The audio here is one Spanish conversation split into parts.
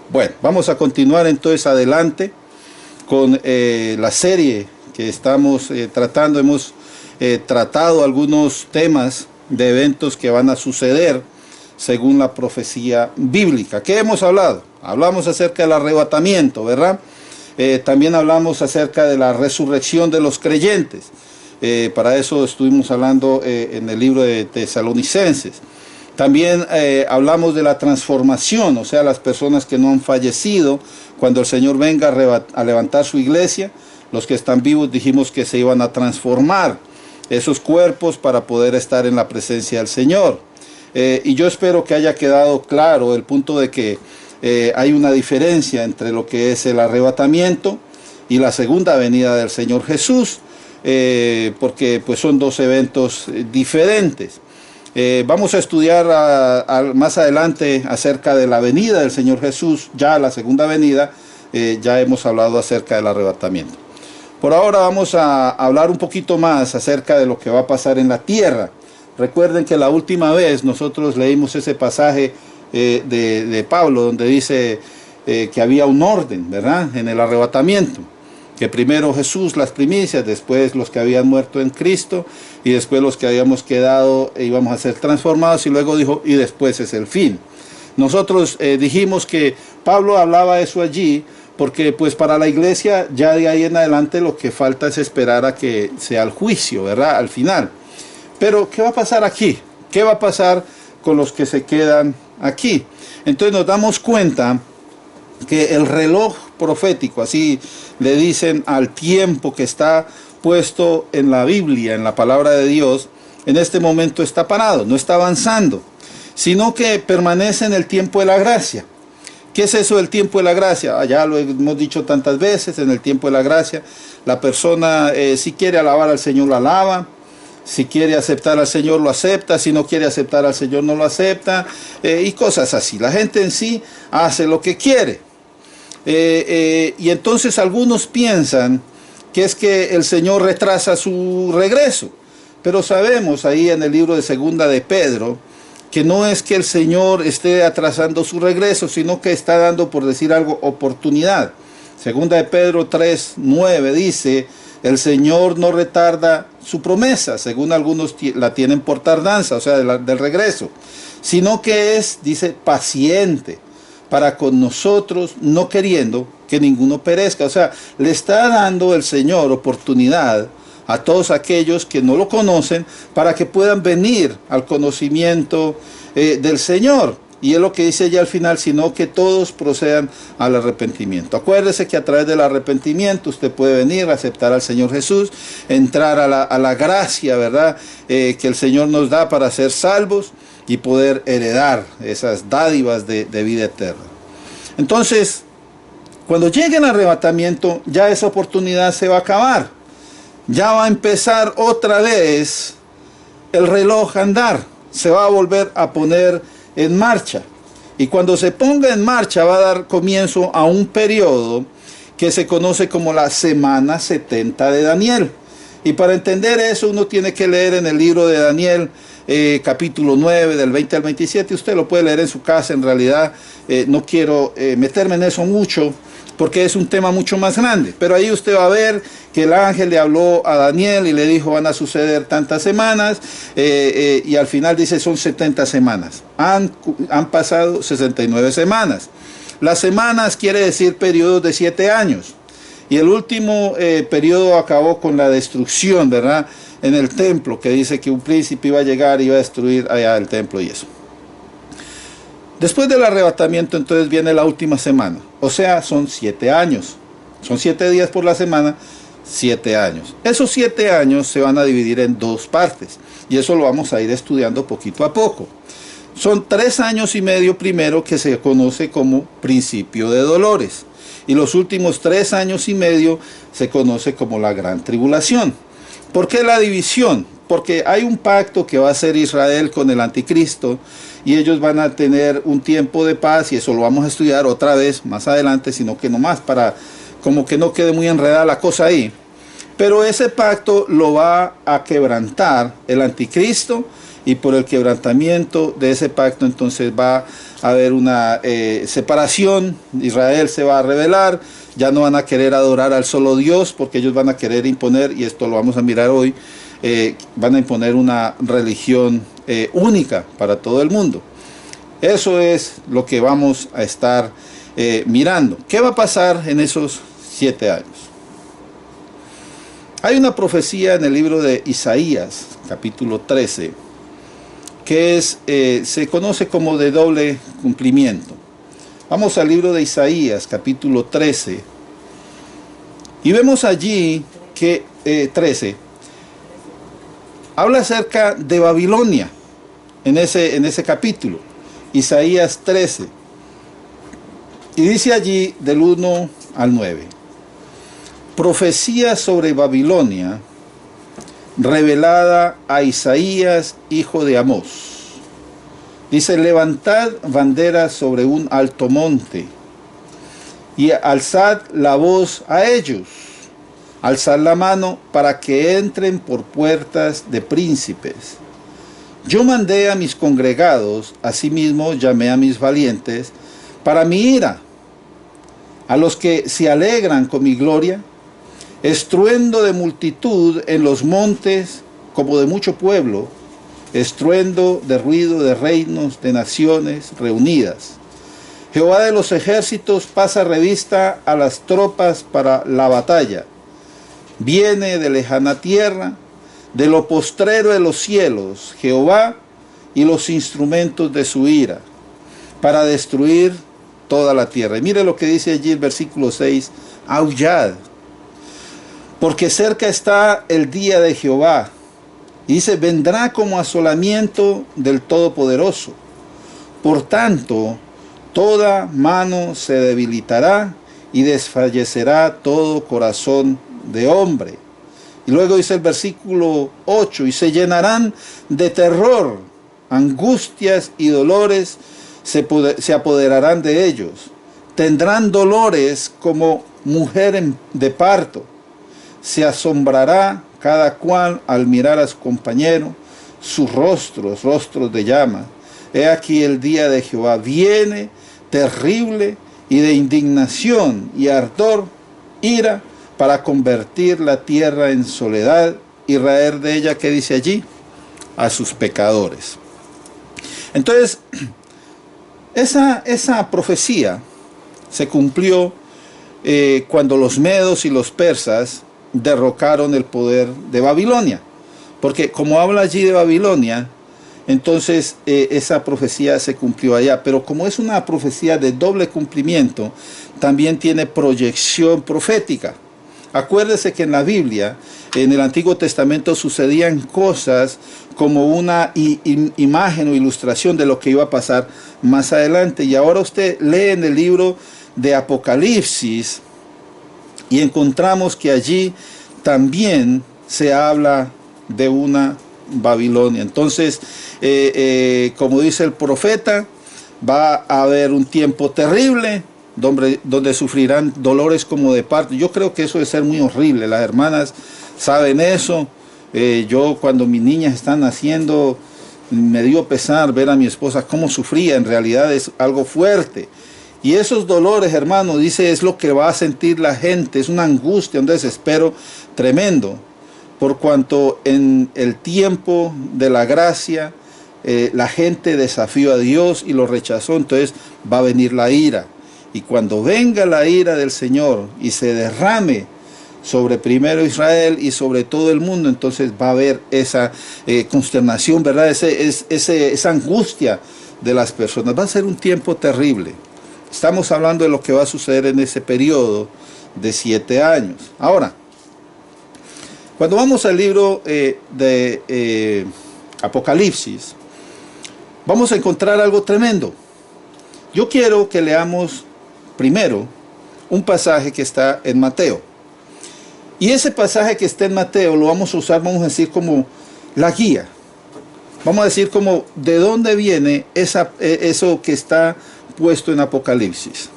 Bueno, vamos a continuar entonces adelante con la serie que estamos tratando. Hemos tratado algunos temas de eventos que van a suceder según la profecía bíblica. ¿Qué hemos hablado? Hablamos acerca del arrebatamiento, ¿verdad? También hablamos acerca de la resurrección de los creyentes. Para eso estuvimos hablando en el libro de Tesalonicenses. También hablamos de la transformación, o sea, las personas que no han fallecido, cuando el Señor venga a levantar su iglesia, los que están vivos dijimos que se iban a transformar esos cuerpos para poder estar en la presencia del Señor. Y yo espero que haya quedado claro el punto de que hay una diferencia entre lo que es el arrebatamiento y la segunda venida del Señor Jesús, porque pues son dos eventos diferentes. Vamos a estudiar más adelante acerca de la venida del Señor Jesús, ya la segunda venida. Ya hemos hablado acerca del arrebatamiento. Por ahora vamos a hablar un poquito más acerca de lo que va a pasar en la tierra. Recuerden que la última vez nosotros leímos ese pasaje de Pablo donde dice que había un orden, ¿verdad?, en el arrebatamiento. Que primero Jesús, las primicias, después los que habían muerto en Cristo, y después los que habíamos quedado íbamos a ser transformados, y luego dijo, y después es el fin. Nosotros dijimos que Pablo hablaba eso allí, porque pues para la iglesia ya de ahí en adelante lo que falta es esperar a que sea el juicio, ¿verdad?, al final. Pero ¿qué va a pasar aquí? ¿Qué va a pasar con los que se quedan aquí? Entonces nos damos cuenta que el reloj profético, así le dicen al tiempo que está puesto en la Biblia, en la palabra de Dios, en este momento está parado, no está avanzando, sino que permanece en el tiempo de la gracia. ¿Qué es eso del tiempo de la gracia? Ya lo hemos dicho tantas veces, en el tiempo de la gracia, la persona si quiere alabar al Señor lo alaba, si quiere aceptar al Señor lo acepta, si no quiere aceptar al Señor no lo acepta, y cosas así. La gente en sí hace lo que quiere. Y entonces algunos piensan que es que el Señor retrasa su regreso, pero sabemos ahí en el libro de Segunda de Pedro que no es que el Señor esté atrasando su regreso, sino que está dando, por decir algo, oportunidad. Segunda de Pedro 3:9 dice, el Señor no retarda su promesa, según algunos la tienen por tardanza, o sea, del regreso, sino que es, dice, paciente para con nosotros, no queriendo que ninguno perezca. O sea, le está dando el Señor oportunidad a todos aquellos que no lo conocen para que puedan venir al conocimiento del Señor. Y es lo que dice ya al final, sino que todos procedan al arrepentimiento. Acuérdese que a través del arrepentimiento usted puede venir a aceptar al Señor Jesús, entrar a la gracia, ¿verdad?, que el Señor nos da para ser salvos y poder heredar esas dádivas de vida eterna. Entonces, cuando llegue el arrebatamiento, ya esa oportunidad se va a acabar. Ya va a empezar otra vez el reloj a andar. Se va a volver a poner en marcha. Y cuando se ponga en marcha va a dar comienzo a un periodo que se conoce como la semana 70 de Daniel. Y para entender eso uno tiene que leer en el libro de Daniel, capítulo 9, del 20 al 27. Usted lo puede leer en su casa. En realidad no quiero meterme en eso mucho, porque es un tema mucho más grande. Pero ahí usted va a ver que el ángel le habló a Daniel y le dijo, van a suceder tantas semanas, y al final dice, son 70 semanas. Han pasado 69 semanas. Las semanas quiere decir periodos de 7 años. Y el último periodo acabó con la destrucción, ¿verdad?, en el templo, que dice que un príncipe iba a llegar y iba a destruir allá el templo y eso. Después del arrebatamiento entonces viene la última semana, o sea, son 7 años. Son 7 días por la semana, 7 años. Esos 7 años se van a dividir en 2 partes, y eso lo vamos a ir estudiando poquito a poco. Son 3 años y medio primero, que se conoce como principio de dolores, y los últimos 3 años y medio se conoce como la gran tribulación. ¿Por qué la división? Porque hay un pacto que va a hacer Israel con el anticristo, y ellos van a tener un tiempo de paz, y eso lo vamos a estudiar otra vez más adelante, sino que nomás para como que no quede muy enredada la cosa ahí. Pero ese pacto lo va a quebrantar el anticristo, y por el quebrantamiento de ese pacto entonces va haber una separación. Israel se va a rebelar, ya no van a querer adorar al solo Dios, porque ellos van a querer imponer, y esto lo vamos a mirar hoy, van a imponer una religión única para todo el mundo. Eso es lo que vamos a estar mirando. ¿Qué va a pasar en esos 7 años? Hay una profecía en el libro de Isaías, capítulo 13, que se conoce como de doble cumplimiento. Vamos al libro de Isaías, capítulo 13, y vemos allí que 13 habla acerca de Babilonia en ese capítulo, Isaías 13, y dice allí del 1 al 9, profecía sobre Babilonia revelada a Isaías, hijo de Amós. Dice, levantad bandera sobre un alto monte y alzad la voz a ellos, alzad la mano para que entren por puertas de príncipes. Yo mandé a mis congregados, asimismo llamé a mis valientes, para mi ira, a los que se alegran con mi gloria, estruendo de multitud en los montes como de mucho pueblo, estruendo de ruido de reinos, de naciones reunidas. Jehová de los ejércitos pasa revista a las tropas para la batalla. Viene de lejana tierra, de lo postrero de los cielos, Jehová y los instrumentos de su ira, para destruir toda la tierra. Y mire lo que dice allí el versículo 6, aullad, porque cerca está el día de Jehová. Y dice, vendrá como asolamiento del Todopoderoso. Por tanto, toda mano se debilitará y desfallecerá todo corazón de hombre. Y luego dice el versículo 8, y se llenarán de terror, angustias y dolores se apoderarán de ellos. Tendrán dolores como mujer de parto. Se asombrará cada cual al mirar a su compañero, sus rostros de llama. He aquí el día de Jehová viene, terrible y de indignación y ardor, ira, para convertir la tierra en soledad y raer de ella, ¿qué dice allí? A sus pecadores. Entonces, esa profecía se cumplió cuando los medos y los persas derrocaron el poder de Babilonia, porque como habla allí de Babilonia, entonces esa profecía se cumplió allá, pero como es una profecía de doble cumplimiento, también tiene proyección profética. Acuérdese que en la Biblia, en el Antiguo Testamento, sucedían cosas como una imagen o ilustración de lo que iba a pasar más adelante, y ahora usted lee en el libro de Apocalipsis, y encontramos que allí también se habla de una Babilonia. Entonces, como dice el profeta, va a haber un tiempo terrible donde sufrirán dolores como de parto. Yo creo que eso debe ser muy horrible. Las hermanas saben eso. Yo cuando mis niñas están naciendo, me dio pesar ver a mi esposa cómo sufría. En realidad es algo fuerte. Y esos dolores, hermano, dice, es lo que va a sentir la gente. Es una angustia, un desespero tremendo. Por cuanto en el tiempo de la gracia, la gente desafió a Dios y lo rechazó. Entonces va a venir la ira. Y cuando venga la ira del Señor y se derrame sobre primero Israel y sobre todo el mundo, entonces va a haber esa consternación, ¿verdad? Esa angustia de las personas. Va a ser un tiempo terrible. Estamos hablando de lo que va a suceder en ese periodo de 7 años. Ahora, cuando vamos al libro de Apocalipsis, vamos a encontrar algo tremendo. Yo quiero que leamos primero un pasaje que está en Mateo. Y ese pasaje que está en Mateo lo vamos a usar, vamos a decir, como la guía. Vamos a decir como de dónde viene eso que está puesto en Apocalipsis.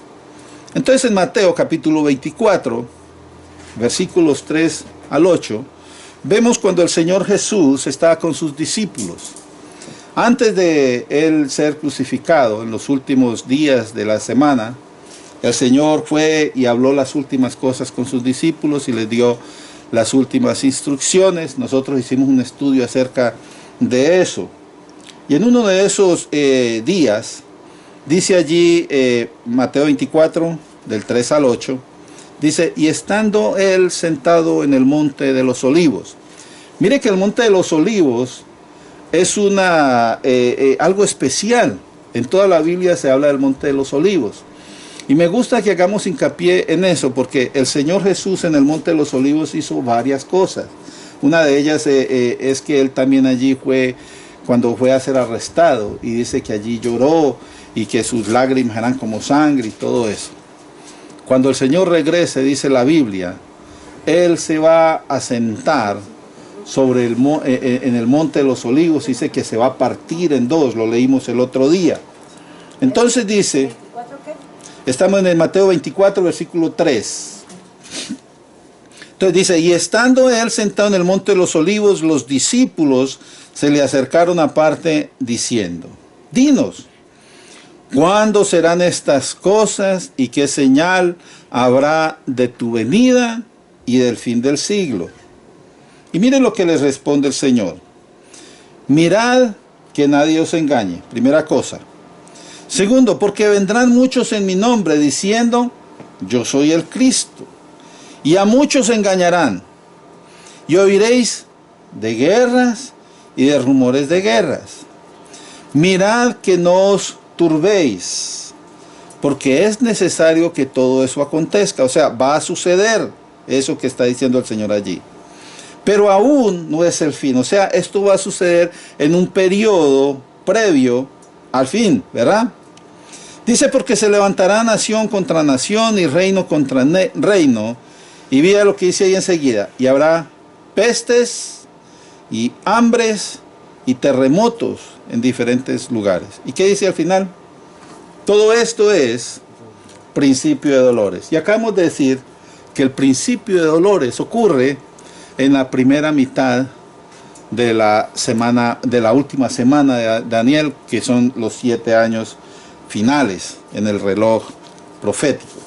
Entonces en Mateo capítulo 24, versículos 3 al 8, vemos cuando el Señor Jesús estaba con sus discípulos. Antes de él ser crucificado, en los últimos días de la semana, el Señor fue y habló las últimas cosas con sus discípulos y les dio las últimas instrucciones. Nosotros hicimos un estudio acerca de eso. Y en uno de esos días, dice allí Mateo 24, del 3 al 8, dice, y estando él sentado en el monte de los olivos. Mire que el monte de los olivos es algo especial. En toda la Biblia se habla del monte de los olivos. Y me gusta que hagamos hincapié en eso, porque el Señor Jesús en el monte de los olivos hizo varias cosas. Una de ellas es que él también allí fue, cuando fue a ser arrestado, y dice que allí lloró y que sus lágrimas eran como sangre y todo eso. Cuando el Señor regrese, dice la Biblia, él se va a sentar en el monte de los olivos, dice que se va a partir en dos, lo leímos el otro día. Entonces dice, estamos en el Mateo 24, versículo 3. Entonces dice, y estando él sentado en el monte de los olivos, los discípulos se le acercaron aparte diciendo, dinos, ¿cuándo serán estas cosas y qué señal habrá de tu venida y del fin del siglo? Y miren lo que les responde el Señor. Mirad que nadie os engañe. Primera cosa. Segundo, porque vendrán muchos en mi nombre diciendo, yo soy el Cristo. Y a muchos engañarán. Y oiréis de guerras y de rumores de guerras. Mirad que no os turbéis, porque es necesario que todo eso acontezca. O sea, va a suceder eso que está diciendo el Señor allí. Pero aún no es el fin. O sea, esto va a suceder en un periodo previo al fin, ¿verdad? Dice, porque se levantará nación contra nación y reino contra reino. Y mira lo que dice ahí enseguida. Y habrá pestes y hambres y terremotos en diferentes lugares. ¿Y qué dice al final? Todo esto es principio de dolores. Y acabamos de decir que el principio de dolores ocurre en la primera mitad de la última semana de Daniel, que son los 7 años finales en el reloj profético.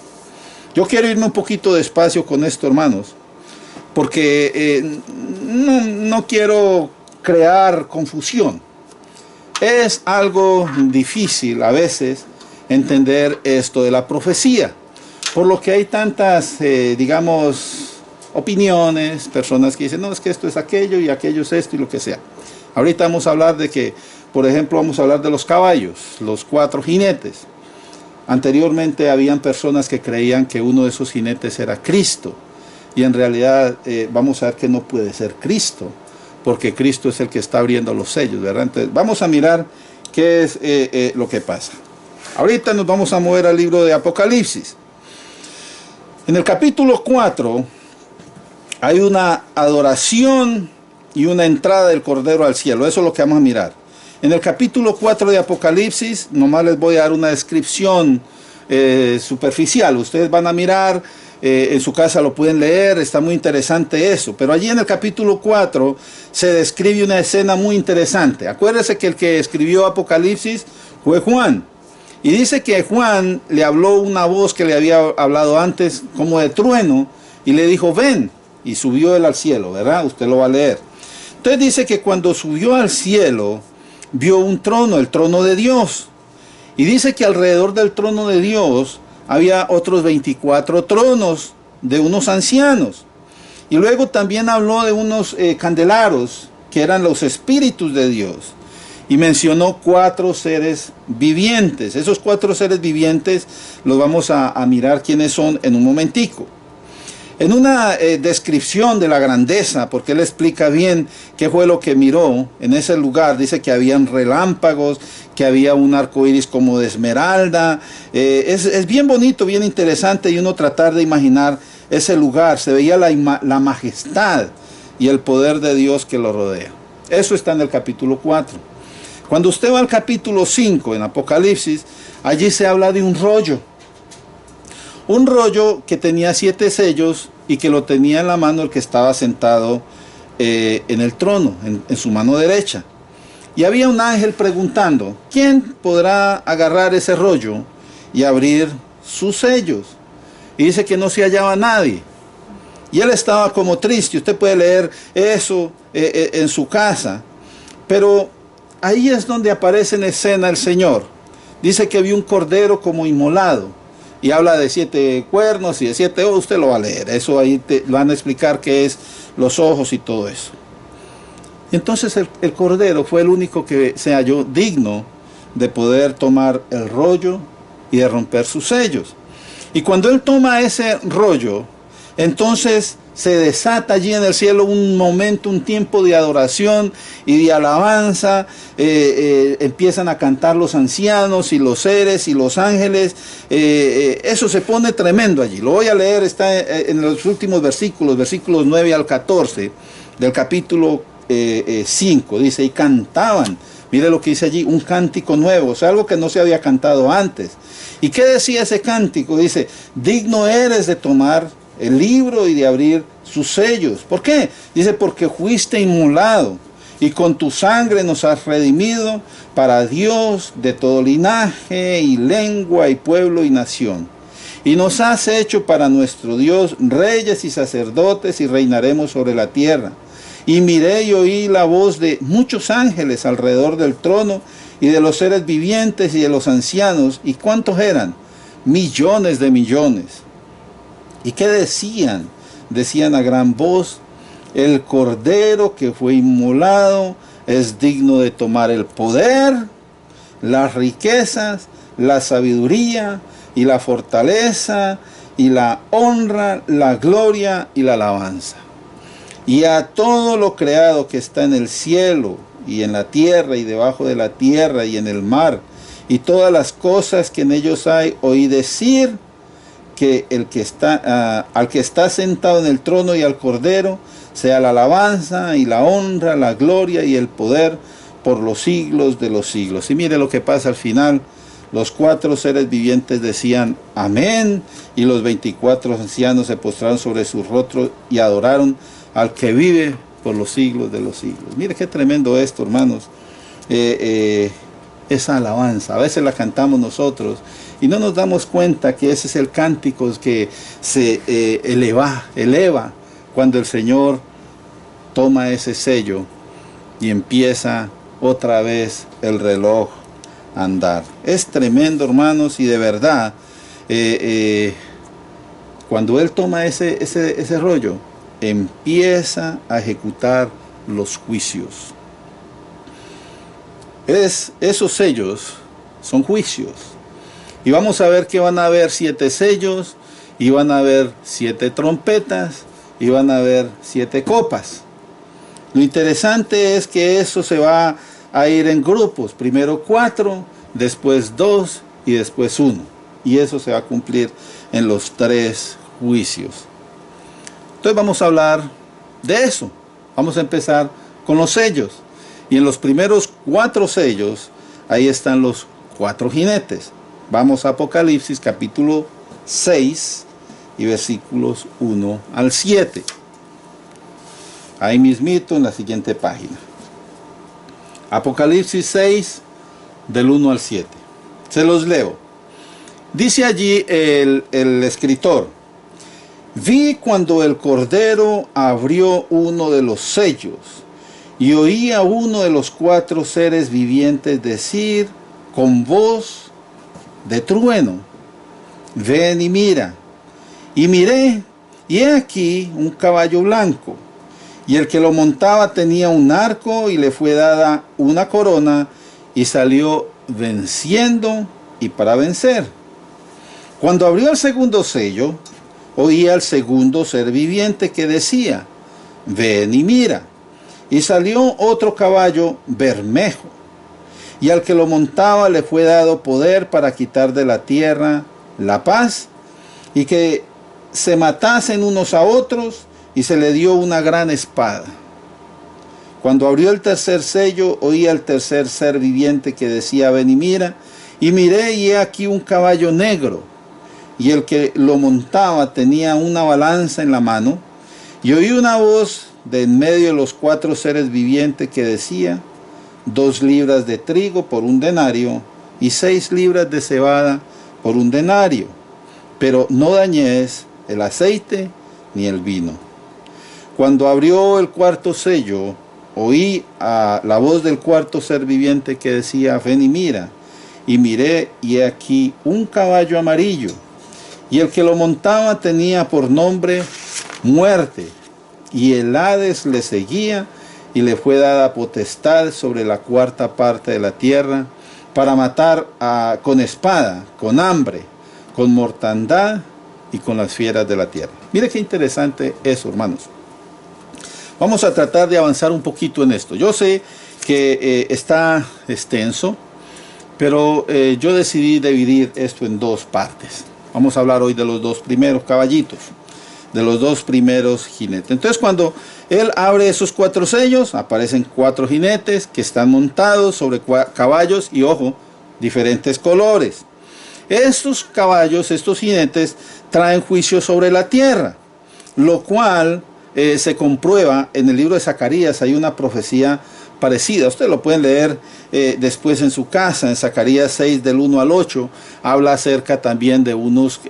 Yo quiero irme un poquito despacio con esto, hermanos, porque no quiero crear confusión. Es algo difícil a veces entender esto de la profecía, por lo que hay tantas, digamos, opiniones, personas que dicen, no, es que esto es aquello y aquello es esto y lo que sea. Ahorita vamos a hablar de que, por ejemplo, vamos a hablar de los caballos, los 4 jinetes. Anteriormente habían personas que creían que uno de esos jinetes era Cristo, y en realidad vamos a ver que no puede ser Cristo, porque Cristo es el que está abriendo los sellos, ¿verdad? Entonces vamos a mirar qué es lo que pasa. Ahorita nos vamos a mover al libro de Apocalipsis. En el capítulo 4 hay una adoración y una entrada del Cordero al cielo. Eso es lo que vamos a mirar. En el capítulo 4 de Apocalipsis, nomás les voy a dar una descripción superficial. Ustedes van a mirar, en su casa lo pueden leer, está muy interesante eso. Pero allí en el capítulo 4 se describe una escena muy interesante. Acuérdense que el que escribió Apocalipsis fue Juan. Y dice que Juan le habló una voz que le había hablado antes como de trueno y le dijo, ven. Y subió él al cielo, ¿verdad? Usted lo va a leer. Entonces dice que cuando subió al cielo, vio un trono, el trono de Dios. Y dice que alrededor del trono de Dios había otros 24 tronos de unos ancianos. Y luego también habló de unos candeleros, que eran los espíritus de Dios. Y mencionó 4 seres vivientes. Esos 4 seres vivientes los vamos a mirar quiénes son en un momentico. En una descripción de la grandeza, porque él explica bien qué fue lo que miró en ese lugar, dice que habían relámpagos, que había un arco iris como de esmeralda. Es bien bonito, bien interesante, y uno tratar de imaginar ese lugar. Se veía la majestad y el poder de Dios que lo rodea. Eso está en el capítulo 4. Cuando usted va al capítulo 5 en Apocalipsis, allí se habla de un rollo. Un rollo que tenía 7 sellos y que lo tenía en la mano el que estaba sentado en el trono, en su mano derecha. Y había un ángel preguntando, ¿quién podrá agarrar ese rollo y abrir sus sellos? Y dice que no se hallaba nadie. Y él estaba como triste. Usted puede leer eso en su casa. Pero ahí es donde aparece en escena el Señor. Dice que vio un cordero como inmolado. Y habla de 7 cuernos y de 7 ojos. Usted lo va a leer. Eso ahí te van a explicar qué es los ojos y todo eso. Y entonces el cordero fue el único que se halló digno de poder tomar el rollo y de romper sus sellos. Y cuando él toma ese rollo, entonces se desata allí en el cielo un momento, un tiempo de adoración y de alabanza. Empiezan a cantar los ancianos y los seres y los ángeles. Eso se pone tremendo allí. Lo voy a leer, está en los últimos versículos, versículos 9 al 14 del capítulo 5. Dice, y cantaban. Mire lo que dice allí, un cántico nuevo, o sea, algo que no se había cantado antes. ¿Y qué decía ese cántico? Dice, digno eres de tomar el libro y de abrir sus sellos. ¿Por qué? Dice, porque fuiste inmolado y con tu sangre nos has redimido para Dios de todo linaje y lengua y pueblo y nación. Y nos has hecho para nuestro Dios reyes y sacerdotes y reinaremos sobre la tierra. Y miré y oí la voz de muchos ángeles alrededor del trono y de los seres vivientes y de los ancianos. ¿Y cuántos eran? Millones de millones. ¿Y qué decían? Decían a gran voz, el cordero que fue inmolado es digno de tomar el poder, las riquezas, la sabiduría y la fortaleza y la honra, la gloria y la alabanza. Y a todo lo creado que está en el cielo y en la tierra y debajo de la tierra y en el mar, y todas las cosas que en ellos hay, oí decir que al que está sentado en el trono y al cordero, sea la alabanza y la honra, la gloria y el poder por los siglos de los siglos. Y mire lo que pasa al final. Los 4 seres vivientes decían amén, y los 24 ancianos se postraron sobre sus rostros y adoraron al que vive por los siglos de los siglos. Mire qué tremendo esto, hermanos. Esa alabanza, a veces la cantamos nosotros y no nos damos cuenta que ese es el cántico que se eleva cuando el Señor toma ese sello y empieza otra vez el reloj a andar. Es tremendo, hermanos, y de verdad, cuando Él toma ese rollo, empieza a ejecutar los juicios. Esos sellos son juicios. Y vamos a ver que van a haber 7 sellos, y van a haber 7 trompetas, y van a haber 7 copas. Lo interesante es que eso se va a ir en grupos. Primero 4, después 2 y después 1. Y eso se va a cumplir en los 3 juicios. Entonces vamos a hablar de eso. Vamos a empezar con los sellos. Y en los primeros 4 sellos, ahí están los 4 jinetes. Vamos a Apocalipsis capítulo 6 y versículos 1 al 7. Ahí mismito en la siguiente página. Apocalipsis 6 del 1 al 7. Se los leo. Dice allí el escritor: vi cuando el Cordero abrió uno de los sellos, y oí a uno de los 4 seres vivientes decir con voz de trueno: ven y mira. Y miré, y he aquí un caballo blanco, y el que lo montaba tenía un arco, y le fue dada una corona, y salió venciendo y para vencer. Cuando abrió el segundo sello, oí al segundo ser viviente que decía: ven y mira. Y salió otro caballo bermejo, y al que lo montaba le fue dado poder para quitar de la tierra la paz, y que se matasen unos a otros, y se le dio una gran espada. Cuando abrió el tercer sello, oí al tercer ser viviente que decía: ven y mira. Y miré, y he aquí un caballo negro, y el que lo montaba tenía una balanza en la mano, y oí una voz de en medio de los 4 seres vivientes que decía: 2 libras de trigo por 1 denario, y 6 libras de cebada por 1 denario. Pero no dañes el aceite ni el vino. Cuando abrió el cuarto sello, oí a la voz del cuarto ser viviente que decía: ven y mira. Y miré, y he aquí un caballo amarillo, y el que lo montaba tenía por nombre Muerte, y el Hades le seguía, y le fue dada potestad sobre la 4ª parte de la tierra, para matar con espada, con hambre, con mortandad y con las fieras de la tierra. Mire qué interesante eso, hermanos. Vamos a tratar de avanzar un poquito en esto. Yo sé que está extenso, pero yo decidí dividir esto en 2 partes. Vamos a hablar hoy de los 2 primeros caballitos, de los 2 primeros jinetes. Entonces, cuando él abre esos 4 sellos, aparecen 4 jinetes que están montados sobre caballos y, ojo, diferentes colores. Estos caballos, estos jinetes, traen juicio sobre la tierra, lo cual se comprueba en el libro de Zacarías. Hay una profecía parecida, ustedes lo pueden leer después en su casa, en Zacarías 6 del 1 al 8, habla acerca también de unos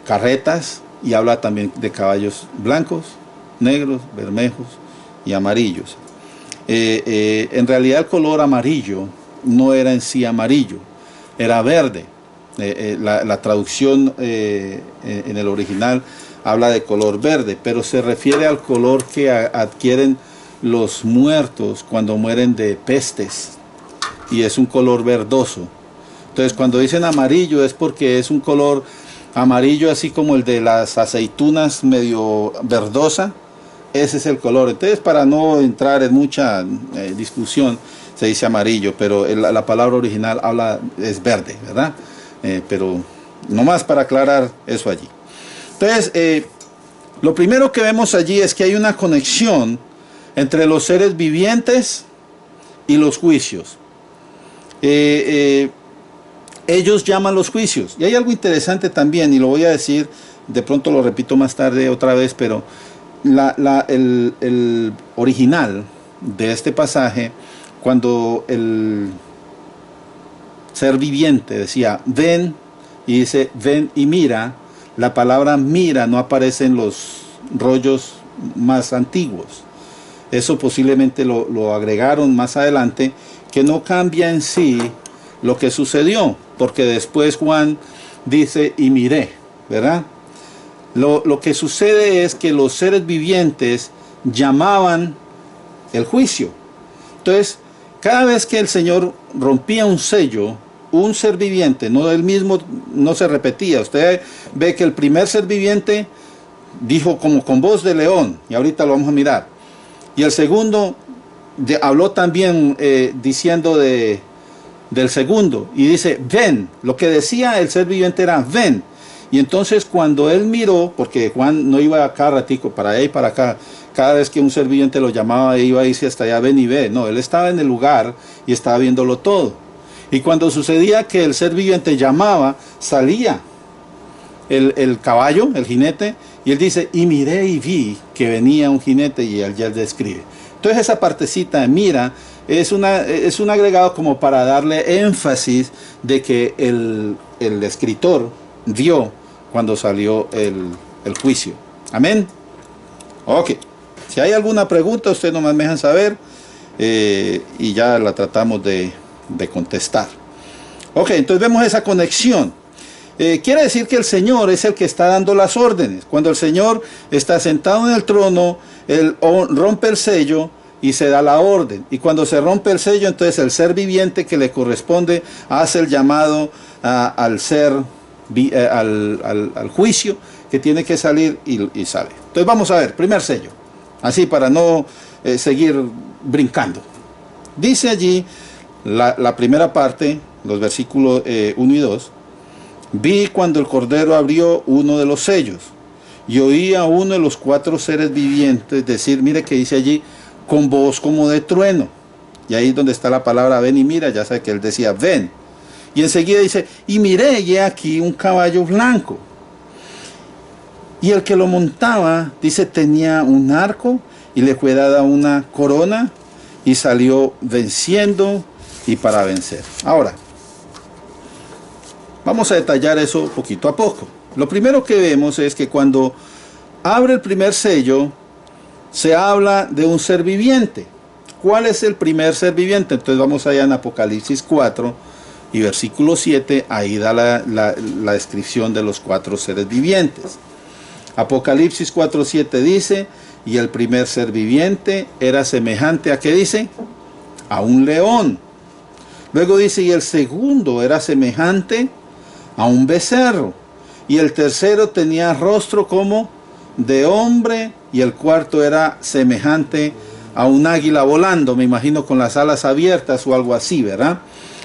carretas, y habla también de caballos blancos, negros, bermejos y amarillos. En realidad el color amarillo no era en sí amarillo, era verde. La traducción en el original habla de color verde, pero se refiere al color que adquieren los muertos cuando mueren de pestes, y es un color verdoso. Entonces, cuando dicen amarillo es porque es un color amarillo así como el de las aceitunas, medio verdosa. Ese es el color. Entonces, para no entrar en mucha discusión, se dice amarillo, pero la palabra original es verde, ¿verdad? Pero nomás para aclarar eso allí. Entonces, lo primero que vemos allí es que hay una conexión entre los seres vivientes y los juicios. Ellos llaman los juicios. Y hay algo interesante también, y lo voy a decir, de pronto lo repito más tarde otra vez, pero el original de este pasaje, cuando el ser viviente decía ven, y dice ven y mira, la palabra mira no aparece en los rollos más antiguos. Eso posiblemente lo agregaron más adelante, que no cambia en sí lo que sucedió, porque después Juan dice y miré, ¿verdad? Lo que sucede es que los seres vivientes llamaban el juicio. Entonces, cada vez que el Señor rompía un sello, un ser viviente, no el mismo, no se repetía. Usted ve que el primer ser viviente dijo como con voz de león, y ahorita lo vamos a mirar. Y el segundo habló también diciendo del segundo, y dice ven. Lo que decía el ser viviente era ven. Y entonces cuando él miró, porque Juan no iba cada ratico para allá y para acá, cada vez que un ser viviente lo llamaba iba a irse hasta allá, ven y ve. No, él estaba en el lugar y estaba viéndolo todo. Y cuando sucedía que el ser viviente llamaba, salía el caballo, el jinete, y él dice, y miré y vi que venía un jinete, y él ya describe. Entonces esa partecita de mira es un agregado como para darle énfasis de que el escritor vio cuando salió el juicio. Amén. Ok. Si hay alguna pregunta, usted nomás me dejan saber y ya la tratamos de contestar. Ok, entonces vemos esa conexión. Quiere decir que el Señor es el que está dando las órdenes. Cuando el Señor está sentado en el trono, Él rompe el sello y se da la orden. Y cuando se rompe el sello, entonces el ser viviente que le corresponde hace el llamado al juicio, que tiene que salir y sale. Entonces vamos a ver, primer sello. Así para no seguir brincando. Dice allí la primera parte, los versículos 1 y 2. Vi cuando el Cordero abrió uno de los sellos, y oí a uno de los 4 seres vivientes decir, mire que dice allí, con voz como de trueno. Y ahí es donde está la palabra ven y mira, ya sabe que él decía ven. Y enseguida dice, y miré, y he aquí un caballo blanco. Y el que lo montaba, dice, tenía un arco, y le fue dada una corona, y salió venciendo y para vencer. Ahora, vamos a detallar eso poquito a poco. Lo primero que vemos es que cuando abre el primer sello, se habla de un ser viviente. ¿Cuál es el primer ser viviente? Entonces vamos allá en Apocalipsis 4 y versículo 7, ahí da la descripción de los 4 seres vivientes. Apocalipsis 4:7 dice, y el primer ser viviente era semejante a, ¿qué dice? A un león. Luego dice, y el segundo era semejante a un becerro. Y el tercero tenía rostro como de hombre, y el cuarto era semejante a un águila volando, me imagino con las alas abiertas o algo así, ¿verdad?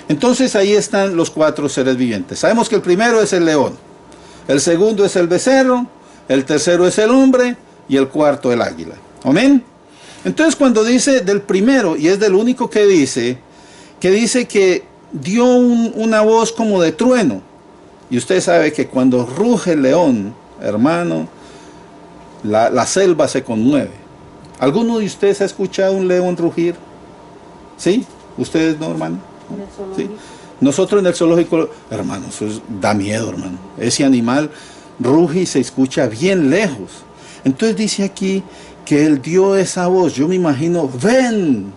Entonces ahí están los 4 seres vivientes. Sabemos que el primero es el león, el segundo es el becerro, el tercero es el hombre y el cuarto el águila. Amén. Entonces cuando dice del primero, y es del único que dice que dio una voz como de trueno. Y usted sabe que cuando ruge el león, hermano, la selva se conmueve. ¿Alguno de ustedes ha escuchado un león rugir? ¿Sí? ¿Ustedes no, hermano? ¿Sí? Nosotros en el zoológico, hermano, eso da miedo, hermano. Ese animal ruge y se escucha bien lejos. Entonces dice aquí que él dio esa voz. Yo me imagino, ven.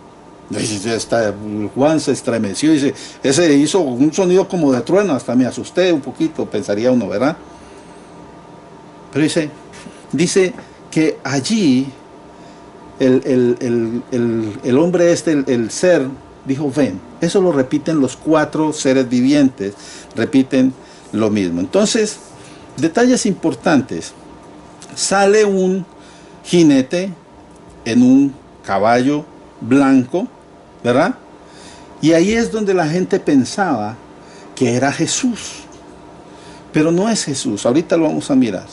Juan se estremeció y dice, ese hizo un sonido como de trueno, hasta me asusté un poquito, pensaría uno, ¿verdad? Pero dice que allí el hombre el ser, dijo, ven. Eso lo repiten los 4 seres vivientes, repiten lo mismo. Entonces, detalles importantes. Sale un jinete en un caballo blanco, ¿verdad? Y ahí es donde la gente pensaba que era Jesús. Pero no es Jesús, ahorita lo vamos a mirar.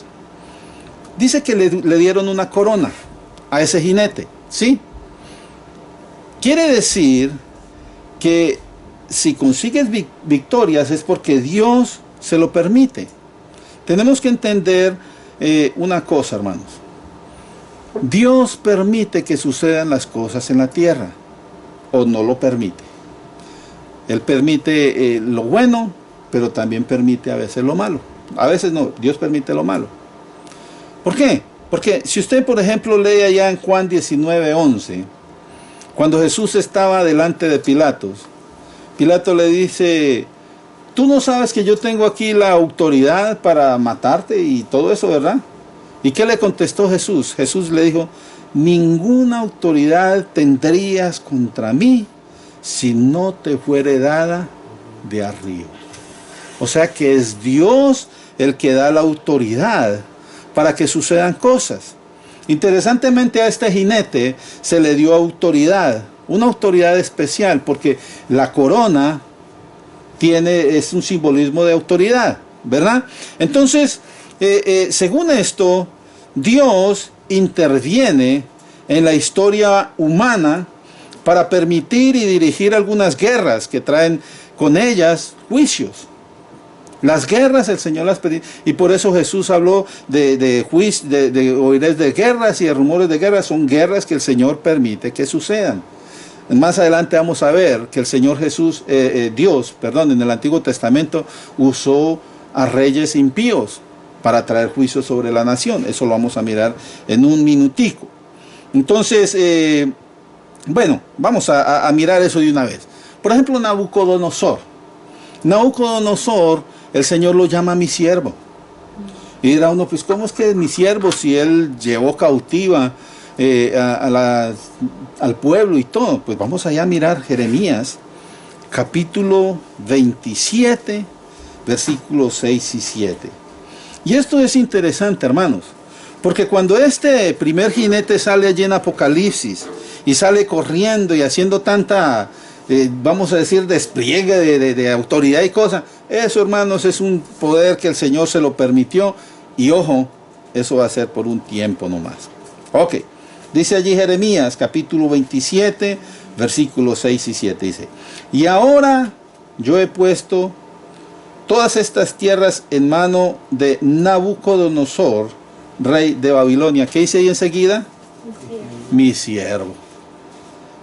Dice que le dieron una corona a ese jinete, ¿sí? Quiere decir que si consigues victorias es porque Dios se lo permite. Tenemos que entender una cosa, hermanos. Dios permite que sucedan las cosas en la tierra, o no lo permite. Él permite lo bueno, pero también permite a veces lo malo. A veces no, Dios permite lo malo. ¿Por qué? Porque si usted, por ejemplo, lee allá en Juan 19:11, cuando Jesús estaba delante de Pilatos, Pilato le dice, tú no sabes que yo tengo aquí la autoridad para matarte y todo eso, ¿verdad? ¿Y qué le contestó Jesús? Jesús le dijo, ninguna autoridad tendrías contra mí si no te fuere dada de arriba. O sea que es Dios el que da la autoridad para que sucedan cosas. Interesantemente a este jinete se le dio autoridad, una autoridad especial, porque la corona es un simbolismo de autoridad, ¿verdad? Entonces, según esto, Dios interviene en la historia humana para permitir y dirigir algunas guerras que traen con ellas juicios. Las guerras el Señor las permite, y por eso Jesús habló de oiréis de guerras y de rumores de guerras. Son guerras que el Señor permite que sucedan. Más adelante vamos a ver que el Señor Dios, en el Antiguo Testamento usó a reyes impíos para traer juicio sobre la nación. Eso lo vamos a mirar en un minutico. Entonces, bueno, vamos a mirar eso de una vez. Por ejemplo, Nabucodonosor. Nabucodonosor, el Señor lo llama mi siervo. Y dirá uno, pues ¿cómo es que es mi siervo si él llevó cautiva al pueblo y todo? Pues vamos allá a mirar Jeremías, capítulo 27, versículos 6 y 7. Y esto es interesante, hermanos, porque cuando este primer jinete sale allí en Apocalipsis y sale corriendo y haciendo tanta, vamos a decir, despliegue de autoridad y cosas, eso, hermanos, es un poder que el Señor se lo permitió. Y ojo, eso va a ser por un tiempo nomás. Ok, dice allí Jeremías, capítulo 27, versículos 6 y 7, dice, y ahora yo he puesto todas estas tierras en mano de Nabucodonosor, rey de Babilonia. ¿Qué dice ahí enseguida? Mi siervo.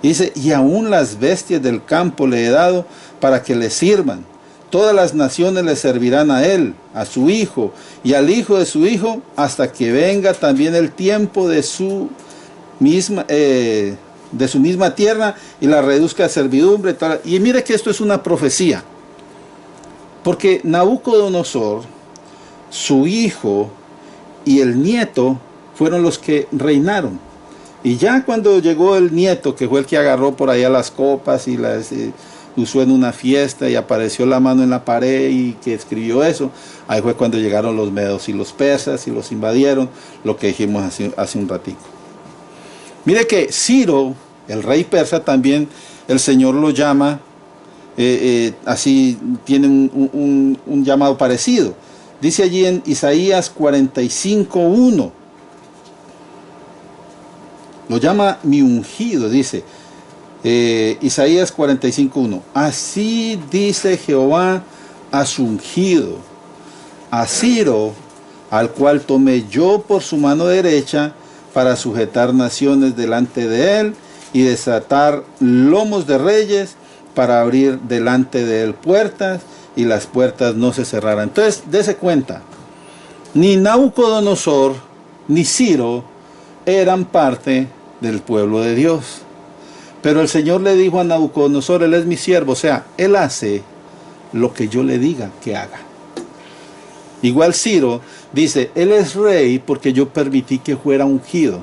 Dice, y aún las bestias del campo le he dado para que le sirvan. Todas las naciones le servirán a él, a su hijo y al hijo de su hijo, hasta que venga también el tiempo de su misma tierra y la reduzca a servidumbre. Y mire que esto es una profecía, porque Nabucodonosor, su hijo y el nieto fueron los que reinaron. Y ya cuando llegó el nieto, que fue el que agarró por allá las copas y las usó en una fiesta y apareció la mano en la pared y que escribió eso, ahí fue cuando llegaron los medos y los persas y los invadieron, lo que dijimos hace un ratico. Mire que Ciro, el rey persa, también el Señor lo llama, así tiene un llamado parecido. Dice allí en Isaías 45:1, lo llama mi ungido, dice Isaías 45:1. Así dice Jehová a su ungido, a Ciro, al cual tomé yo por su mano derecha para sujetar naciones delante de él y desatar lomos de reyes, para abrir delante de él puertas y las puertas no se cerrarán. Entonces, dése cuenta, ni Nabucodonosor ni Ciro eran parte del pueblo de Dios. Pero el Señor le dijo a Nabucodonosor, él es mi siervo, o sea, él hace lo que yo le diga que haga. Igual Ciro dice, él es rey porque yo permití que fuera ungido.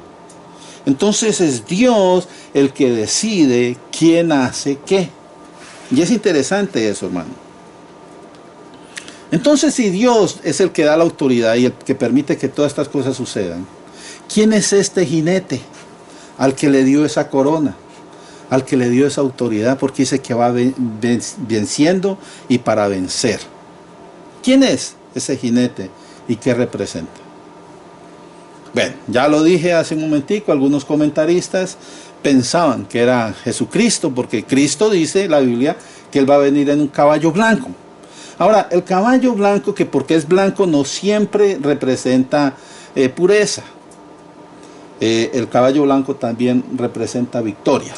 Entonces es Dios el que decide quién hace qué. Y es interesante eso, hermano. Entonces, si Dios es el que da la autoridad y el que permite que todas estas cosas sucedan, ¿quién es este jinete al que le dio esa corona, al que le dio esa autoridad? Porque dice que va venciendo y para vencer. ¿Quién es ese jinete y qué representa? Bueno, ya lo dije hace un momentico, algunos comentaristas pensaban que era Jesucristo, porque Cristo dice, la Biblia, que Él va a venir en un caballo blanco. Ahora, el caballo blanco, que porque es blanco, no siempre representa pureza. El caballo blanco también representa victoria.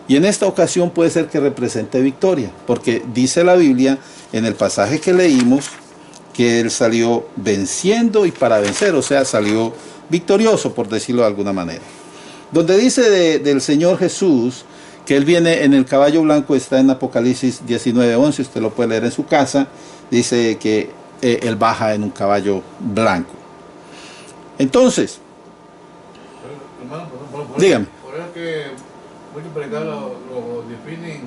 Y en esta ocasión puede ser que represente victoria, porque dice la Biblia, en el pasaje que leímos, que Él salió venciendo y para vencer, o sea, salió victorioso, por decirlo de alguna manera. Donde dice del Señor Jesús, que Él viene en el caballo blanco, está en Apocalipsis 19:11, usted lo puede leer en su casa, dice que Él baja en un caballo blanco. Entonces, hermano, dígame. Por eso que muchos predicadores lo definen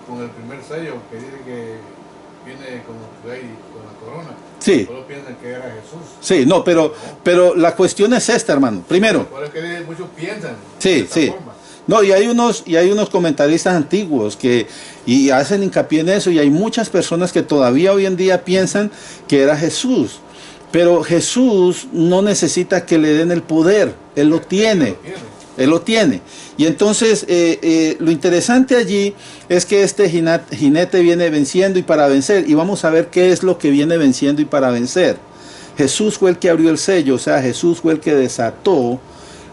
con el primer sello, que dice que viene como rey con la corona. Sí. Solo piensan que era Jesús. Sí, no, pero la cuestión es esta, hermano. Primero. Por eso que muchos piensan. Sí, sí. Forma. No, y hay unos comentaristas antiguos que hacen hincapié en eso, y hay muchas personas que todavía hoy en día piensan que era Jesús. Pero Jesús no necesita que le den el poder, Él lo tiene. Él lo tiene. Y entonces lo interesante allí es que este jinete viene venciendo y para vencer. Y vamos a ver qué es lo que viene venciendo y para vencer. Jesús fue el que abrió el sello, o sea, Jesús fue el que desató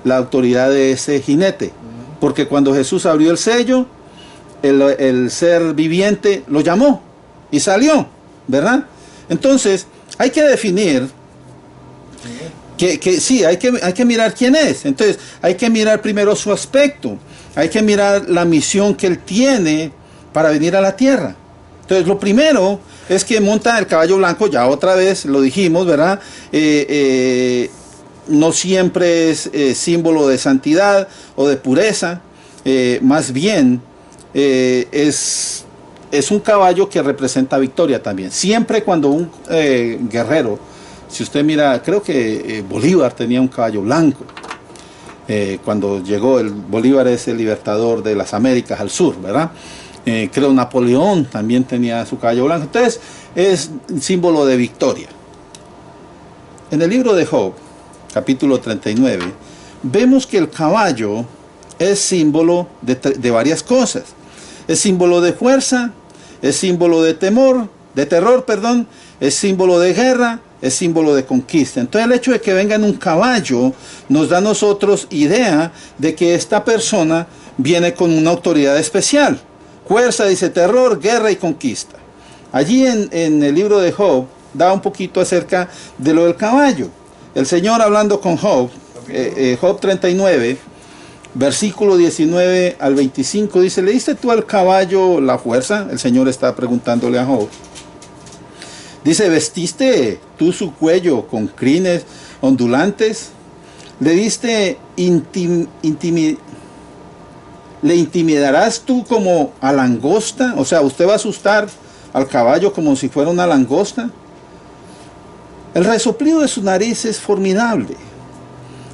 la autoridad de ese jinete. Porque cuando Jesús abrió el sello, el ser viviente lo llamó y salió, ¿verdad? Entonces, hay que definir que sí, hay que mirar quién es. Entonces, hay que mirar primero su aspecto. Hay que mirar la misión que Él tiene para venir a la tierra. Entonces, lo primero es que monta el caballo blanco, ya otra vez lo dijimos, ¿verdad? No siempre es símbolo de santidad o de pureza. Más bien, es un caballo que representa victoria también. Siempre cuando un guerrero, si usted mira, creo que Bolívar tenía un caballo blanco. Cuando llegó, Bolívar es el libertador de las Américas al sur, ¿verdad? Creo Napoleón también tenía su caballo blanco. Entonces, es símbolo de victoria. En el libro de Job, capítulo 39, vemos que el caballo es símbolo de varias cosas. Es símbolo de fuerza, es símbolo de terror, es símbolo de guerra es símbolo de conquista. Entonces el hecho de que venga en un caballo nos da a nosotros idea de que esta persona viene con una autoridad especial. Fuerza, dice, terror, guerra y conquista. Allí en el libro de Job da un poquito acerca de lo del caballo. El Señor hablando con Job, Job 39, versículo 19 al 25, dice, ¿le diste tú al caballo la fuerza? El Señor está preguntándole a Job. Dice, ¿vestiste tú su cuello con crines ondulantes? ¿Le diste ¿le intimidarás tú como a langosta? O sea, ¿usted va a asustar al caballo como si fuera una langosta? El resoplido de su nariz es formidable.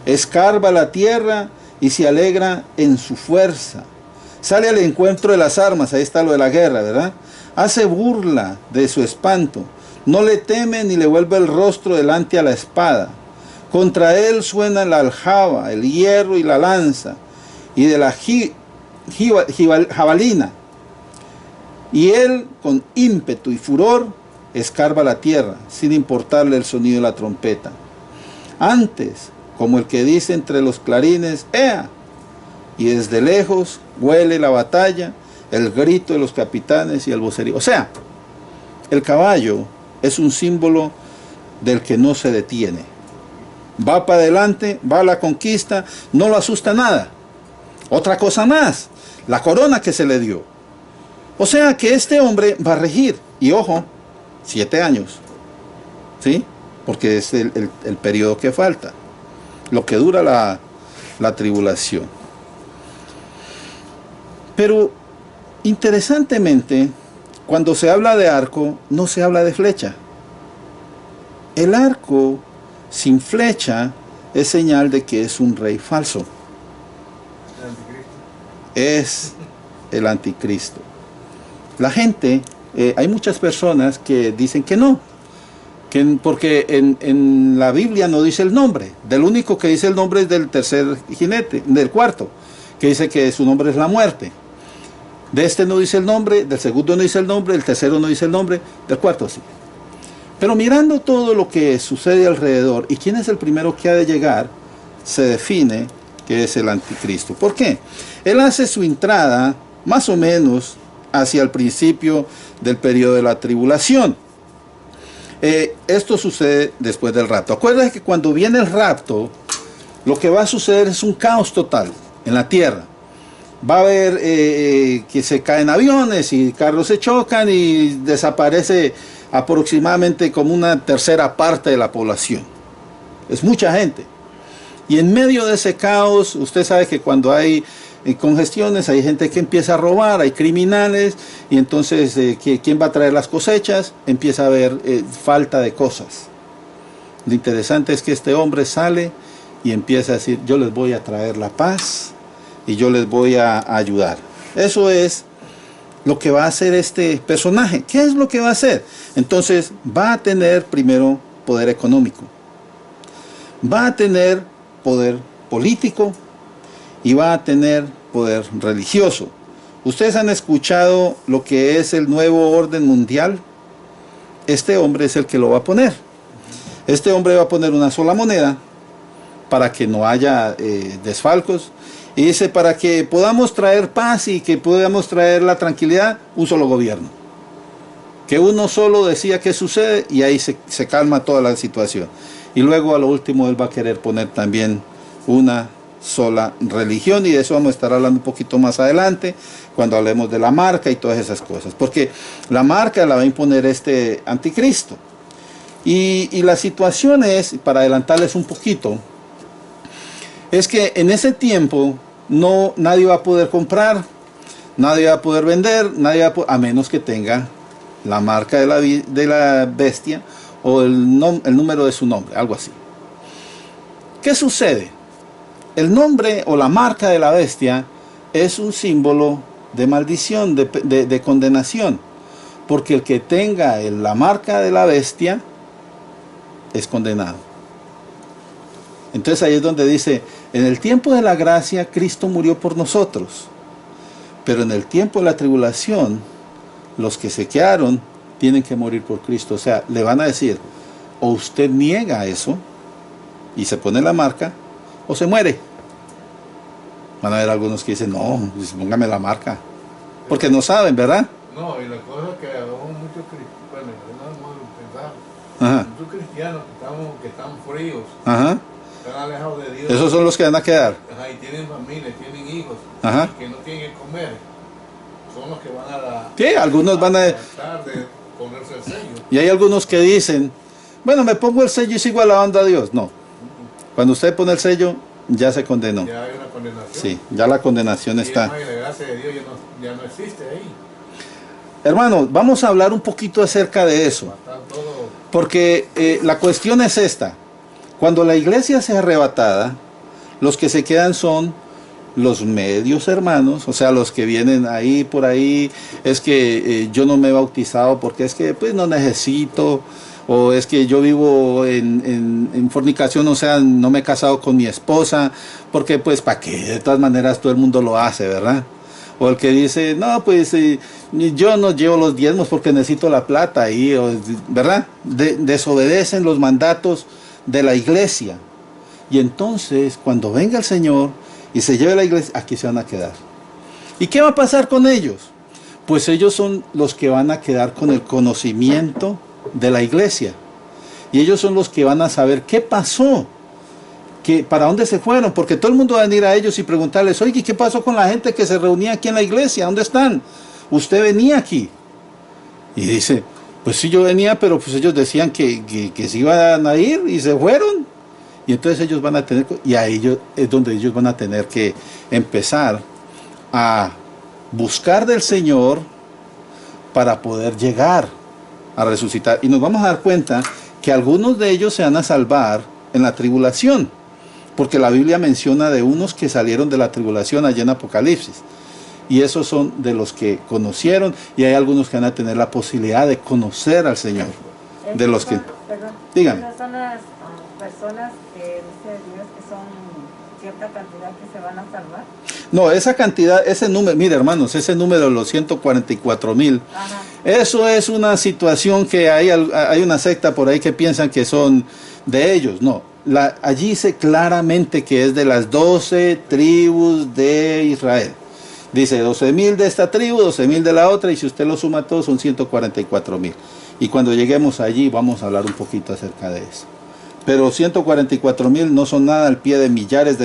Escarba la tierra y se alegra en su fuerza. Sale al encuentro de las armas, ahí está lo de la guerra, ¿verdad? Hace burla de su espanto. No le teme ni le vuelve el rostro delante a la espada. Contra él suena la aljaba, el hierro y la lanza, y de la jabalina. Y él, con ímpetu y furor, escarba la tierra, sin importarle el sonido de la trompeta. Antes, como el que dice entre los clarines, ¡ea! Y desde lejos huele la batalla, el grito de los capitanes y el vocerío. O sea, el caballo es un símbolo del que no se detiene. Va para adelante, va a la conquista, no lo asusta nada. Otra cosa más, la corona que se le dio. O sea que este hombre va a regir, y ojo, 7 años, ¿sí? Porque es el periodo que falta, lo que dura la tribulación. Pero, interesantemente, cuando se habla de arco, no se habla de flecha. El arco sin flecha es señal de que es un rey falso. Es el anticristo. La gente, hay muchas personas que dicen que no, porque en la Biblia no dice el nombre. Del único que dice el nombre es del tercer jinete, del cuarto, que dice que su nombre es la muerte. De este no dice el nombre, del segundo no dice el nombre, del tercero no dice el nombre, del cuarto sí. Pero mirando todo lo que sucede alrededor y quién es el primero que ha de llegar, se define que es el anticristo. ¿Por qué? Él hace su entrada más o menos hacia el principio del periodo de la tribulación. Esto sucede después del rapto. Acuérdense que cuando viene el rapto, lo que va a suceder es un caos total en la tierra. Va a haber que se caen aviones y carros se chocan y desaparece aproximadamente como una tercera parte de la población. Es mucha gente. Y en medio de ese caos, usted sabe que cuando hay congestiones, hay gente que empieza a robar, hay criminales, y entonces, ¿quién va a traer las cosechas? Empieza a haber falta de cosas. Lo interesante es que este hombre sale y empieza a decir, yo les voy a traer la paz y yo les voy a ayudar. Eso es lo que va a hacer este personaje. ¿Qué es lo que va a hacer? Entonces, va a tener primero poder económico. Va a tener poder político y va a tener poder religioso. ¿Ustedes han escuchado lo que es el nuevo orden mundial? Este hombre es el que lo va a poner. Este hombre va a poner una sola moneda para que no haya desfalcos. Y dice, para que podamos traer paz y que podamos traer la tranquilidad, un solo gobierno. Que uno solo decía qué sucede y ahí se calma toda la situación. Y luego a lo último él va a querer poner también una sola religión, y de eso vamos a estar hablando un poquito más adelante cuando hablemos de la marca y todas esas cosas, porque la marca la va a imponer este anticristo. Y la situación es, para adelantarles un poquito, es que en ese tiempo nadie va a poder comprar, nadie va a poder vender, a menos que tenga la marca de la bestia o el número de su nombre, algo así. ¿Qué sucede? El nombre o la marca de la bestia es un símbolo de maldición, de condenación, porque el que tenga la marca de la bestia es condenado. Entonces ahí es donde dice, en el tiempo de la gracia Cristo murió por nosotros, pero en el tiempo de la tribulación los que se quedaron tienen que morir por Cristo. O sea, le van a decir, o usted niega eso y se pone la marca, o se muere. Van a haber algunos que dicen, no, pues póngame la marca, porque no saben, ¿verdad? No, y la cosa es que aún muchos cristianos, bueno, no modo de pensar, Ajá. muchos cristianos que están fríos, Ajá. están alejados de Dios. Esos son los que van a quedar. Ajá, y tienen familia, tienen hijos, Ajá. y que no tienen que comer. Son los que van a la... Sí, algunos van a... tratar de ponerse el sello. Y hay algunos que dicen, bueno, me pongo el sello y sigo alabando a Dios. No. Cuando usted pone el sello, ya se condenó. Ya hay una condenación. Sí, ya la condenación está. Y la gracia de Dios ya no existe ahí. Hermanos, vamos a hablar un poquito acerca de eso. Está todo... Porque la cuestión es esta. Cuando la iglesia sea arrebatada, los que se quedan son los medios hermanos, o sea, los que vienen ahí por ahí, es que yo no me he bautizado porque es que pues no necesito, o es que yo vivo en fornicación, o sea, no me he casado con mi esposa, porque pues para qué, de todas maneras todo el mundo lo hace, ¿verdad? O el que dice, no, pues yo no llevo los diezmos porque necesito la plata, y, ¿verdad? Desobedecen los mandatos de la iglesia. Y entonces, cuando venga el Señor y se lleve la iglesia, aquí se van a quedar. ¿Y qué va a pasar con ellos? Pues ellos son los que van a quedar con el conocimiento de la iglesia. Y ellos son los que van a saber qué pasó, para dónde se fueron, porque todo el mundo va a venir a ellos y preguntarles, oye, ¿qué pasó con la gente que se reunía aquí en la iglesia? ¿Dónde están? Usted venía aquí. Y dice, pues sí, yo venía, pero pues ellos decían que se iban a ir y se fueron. Y entonces ellos van a tener, y a ellos es donde ellos van a tener que empezar a buscar del Señor para poder llegar a resucitar. Y nos vamos a dar cuenta que algunos de ellos se van a salvar en la tribulación, porque la Biblia menciona de unos que salieron de la tribulación allá en Apocalipsis. Y esos son de los que conocieron, y hay algunos que van a tener la posibilidad de conocer al Señor. De los que... Díganme. Esas son las personas que dice Dios que son cierta cantidad que se van a salvar. No, esa cantidad, ese número, mire hermanos, ese número de los 144,000, eso es una situación que hay una secta por ahí que piensan que son de ellos. No, allí dice claramente que es de las 12 tribus de Israel. Dice 12,000 de esta tribu, 12,000 de la otra, y si usted lo suma todos son 144,000. Y cuando lleguemos allí vamos a hablar un poquito acerca de eso. Pero 144,000 no son nada al pie de millares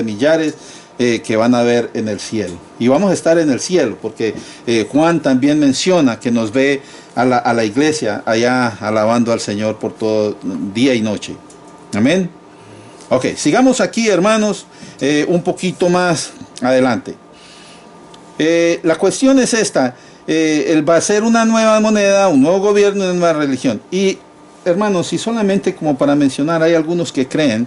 que van a ver en el cielo. Y vamos a estar en el cielo, porque Juan también menciona que nos ve a la iglesia allá alabando al Señor por todo día y noche. Amén. Ok, sigamos aquí, hermanos, un poquito más adelante. La cuestión es esta. Va a ser una nueva moneda, un nuevo gobierno, una nueva religión. Y hermanos, y solamente como para mencionar, hay algunos que creen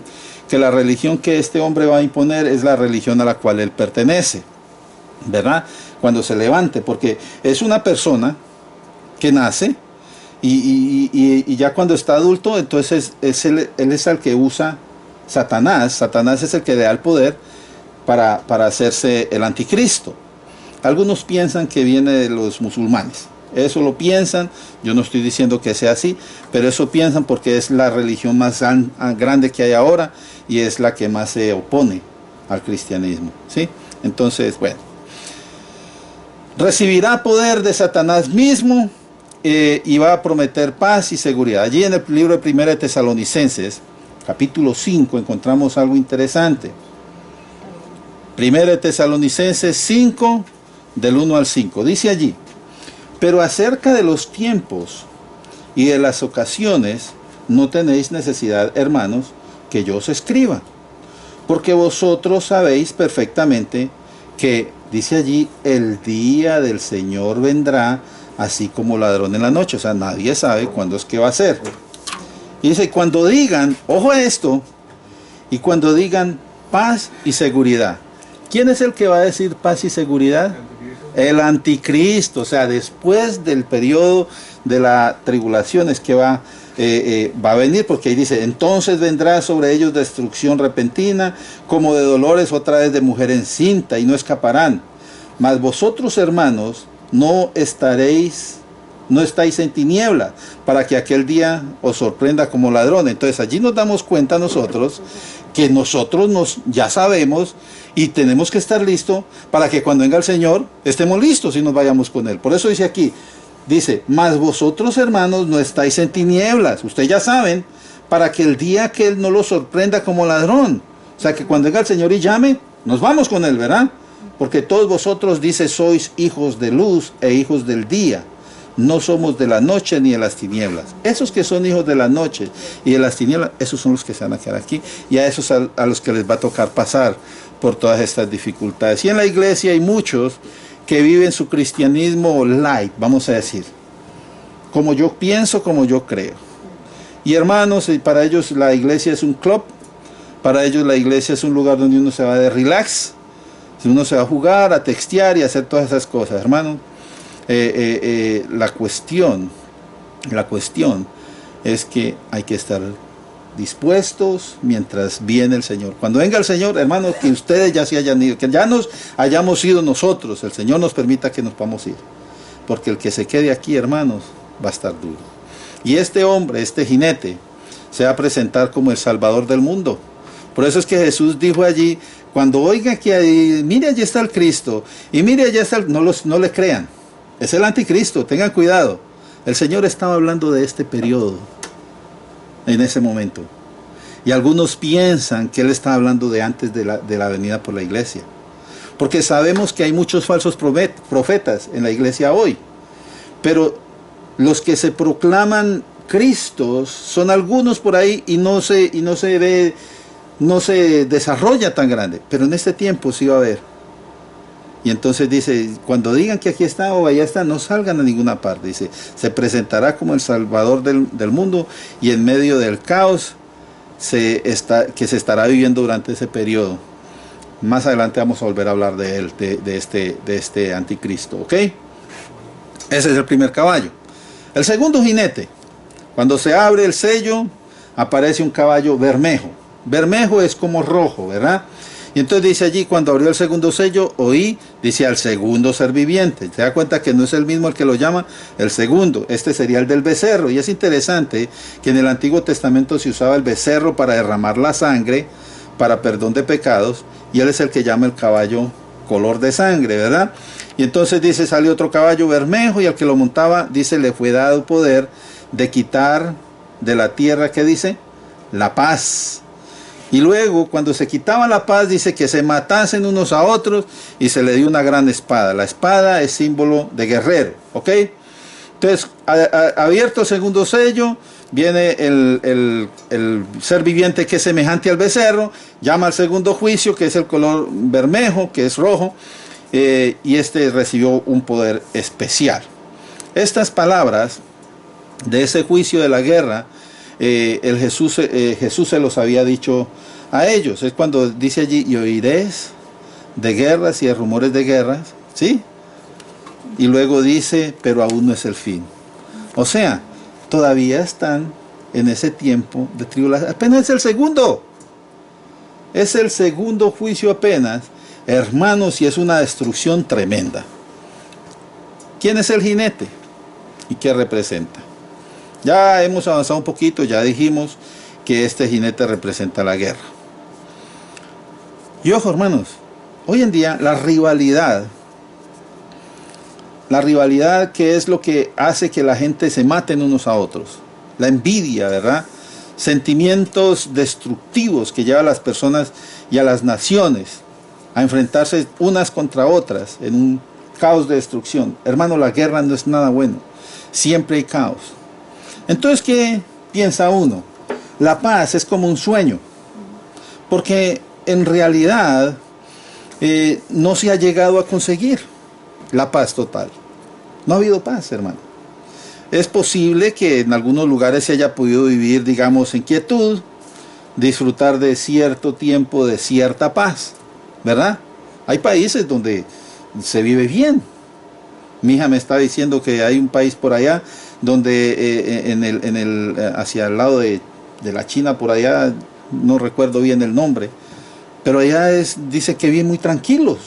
que la religión que este hombre va a imponer es la religión a la cual él pertenece, ¿verdad? Cuando se levante, porque es una persona que nace y ya cuando está adulto, entonces él es el que usa Satanás. Satanás es el que le da el poder para hacerse el anticristo. Algunos piensan que viene de los musulmanes. Eso lo piensan, yo no estoy diciendo que sea así, pero eso piensan porque es la religión más grande que hay ahora y es la que más se opone al cristianismo, ¿sí? Entonces, bueno, recibirá poder de Satanás mismo y va a prometer paz y seguridad. Allí en el libro de 1 de Tesalonicenses, capítulo 5, encontramos algo interesante. 1 de Tesalonicenses 5, del 1 al 5, dice allí: pero acerca de los tiempos y de las ocasiones, no tenéis necesidad, hermanos, que yo os escriba, porque vosotros sabéis perfectamente que, dice allí, el día del Señor vendrá así como ladrón en la noche. O sea, nadie sabe cuándo es que va a ser. Y dice, cuando digan, ojo a esto, y cuando digan paz y seguridad. ¿Quién es el que va a decir paz y seguridad? El anticristo. O sea, después del periodo de la tribulación es que va a venir, porque ahí dice, entonces vendrá sobre ellos destrucción repentina, como de dolores otra vez de mujer encinta, y no escaparán. Mas vosotros, hermanos, no estaréis no estáis en tinieblas, para que aquel día os sorprenda como ladrón. Entonces allí nos damos cuenta nosotros que nosotros ya sabemos y tenemos que estar listos para que cuando venga el Señor estemos listos y nos vayamos con Él. Por eso dice aquí, dice, mas vosotros hermanos no estáis en tinieblas, ustedes ya saben, para que el día que Él no los sorprenda como ladrón. O sea que cuando venga el Señor y llame, nos vamos con Él, ¿verdad? Porque todos vosotros, dice, sois hijos de luz e hijos del día. No somos de la noche ni de las tinieblas. Esos que son hijos de la noche y de las tinieblas, esos son los que se van a quedar aquí. Y a esos a los que les va a tocar pasar por todas estas dificultades. Y en la iglesia hay muchos que viven su cristianismo light, vamos a decir. Como yo pienso, como yo creo. Y hermanos, para ellos la iglesia es un club. Para ellos la iglesia es un lugar donde uno se va de relax. Uno se va a jugar, a textear y a hacer todas esas cosas, hermanos. La cuestión es que hay que estar dispuestos mientras viene el Señor. Cuando venga el Señor, hermanos, que ustedes ya se hayan ido, que ya nos hayamos ido nosotros, el Señor nos permita que nos podamos ir. Porque el que se quede aquí, hermanos, va a estar duro. Y este hombre, este jinete, se va a presentar como el Salvador del mundo. Por eso es que Jesús dijo allí, cuando oiga que ahí, mire allí está el Cristo, y mire allá está no le crean. Es el anticristo, tengan cuidado. El Señor estaba hablando de este periodo, en ese momento. Y algunos piensan que Él está hablando de antes de la venida por la iglesia. Porque sabemos que hay muchos falsos profetas en la iglesia hoy. Pero los que se proclaman Cristos son algunos por ahí y no se desarrolla tan grande. Pero en este tiempo sí va a haber. Y entonces dice, cuando digan que aquí está o allá está, no salgan a ninguna parte. Dice, se presentará como el Salvador del mundo y en medio del caos que se estará viviendo durante ese periodo. Más adelante vamos a volver a hablar de él, de este anticristo, ¿ok? Ese es el primer caballo. El segundo jinete, cuando se abre el sello, aparece un caballo bermejo. Bermejo es como rojo, ¿verdad? Y entonces dice allí, cuando abrió el segundo sello, oí, dice al segundo ser viviente. Se da cuenta que no es el mismo el que lo llama, el segundo. Este sería el del becerro. Y es interesante que en el Antiguo Testamento se usaba el becerro para derramar la sangre, para perdón de pecados. Y él es el que llama el caballo color de sangre, ¿verdad? Y entonces dice, sale otro caballo bermejo y al que lo montaba, dice, le fue dado poder de quitar de la tierra, ¿qué dice? La paz. Y luego, cuando se quitaba la paz, dice que se matasen unos a otros y se le dio una gran espada. La espada es símbolo de guerrero, ¿ok? Entonces, abierto el segundo sello, viene el ser viviente que es semejante al becerro, llama al segundo juicio, que es el color bermejo, que es rojo, y este recibió un poder especial. Estas palabras de ese juicio de la guerra, Jesús se los había dicho a ellos. Es cuando dice allí, y oiréis de guerras y de rumores de guerras, ¿sí? Y luego dice, pero aún no es el fin. O sea, todavía están en ese tiempo de tribulación. Apenas es el segundo. Es el segundo juicio apenas, hermanos, y es una destrucción tremenda. ¿Quién es el jinete? ¿Y qué representa? Ya hemos avanzado un poquito, ya dijimos que este jinete representa la guerra. Y ojo, hermanos, hoy en día la rivalidad que es lo que hace que la gente se maten unos a otros, la envidia, ¿verdad? Sentimientos destructivos que llevan a las personas y a las naciones a enfrentarse unas contra otras en un caos de destrucción. Hermano, la guerra no es nada bueno, siempre hay caos. Entonces, ¿qué piensa uno? La paz es como un sueño, porque en realidad no se ha llegado a conseguir la paz total. No ha habido paz, hermano. Es posible que en algunos lugares se haya podido vivir, digamos, en quietud, disfrutar de cierto tiempo, de cierta paz, ¿verdad? Hay países donde se vive bien. Mi hija me está diciendo que hay un país por allá donde hacia el lado de la China, por allá, no recuerdo bien el nombre, pero allá dice que viven muy tranquilos,